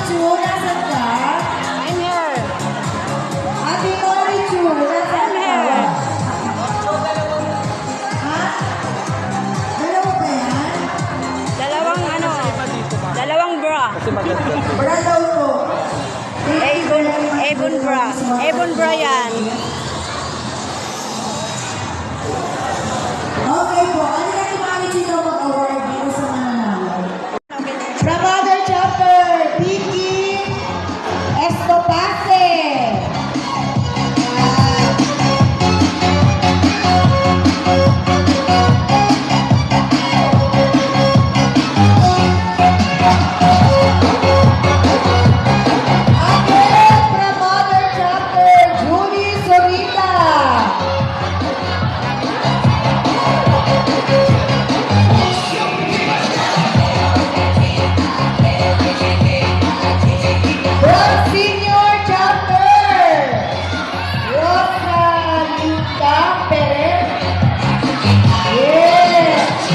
Marichu, nasan ka? I'm here. Ate Marichu, nasan I'm ka? here. Ha? Dalawa ba yan? Dalawang bra. Bra daw to. Avon bra. Avon bra yan. Okay po, ano na si Marichu na mag-award dito sa mananalo? From other chapter, Vicky Estopase. From other chapter, Julie Sorita. From senior chapter, Rosalita Perez. Yes.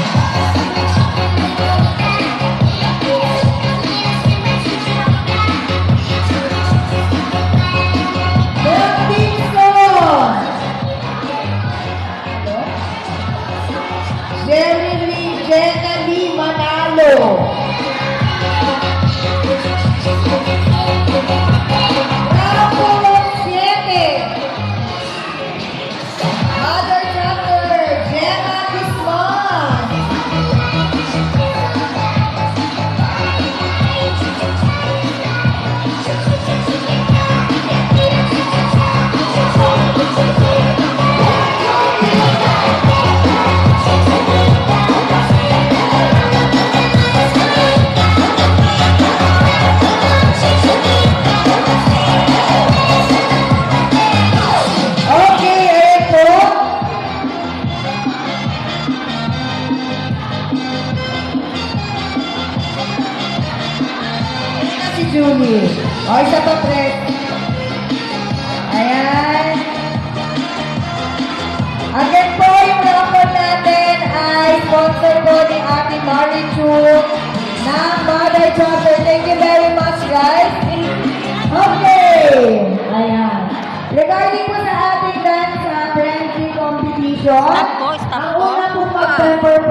From Dixon, Jenna Lee Manalo. Bravo 7. Mother chapter, Gemma Guzman. Okay, ito. Ito na si Julie. O, isa pa, Fred. Ayan. Again po, yung raffle natin ay sponsor po ni Ate Marichu ng Mother Chopper. Thank you very much, guys. Okay. Ayan. Regarding po sa ating dance friendly competition, Stop po, stop ang po. una pong mag-perform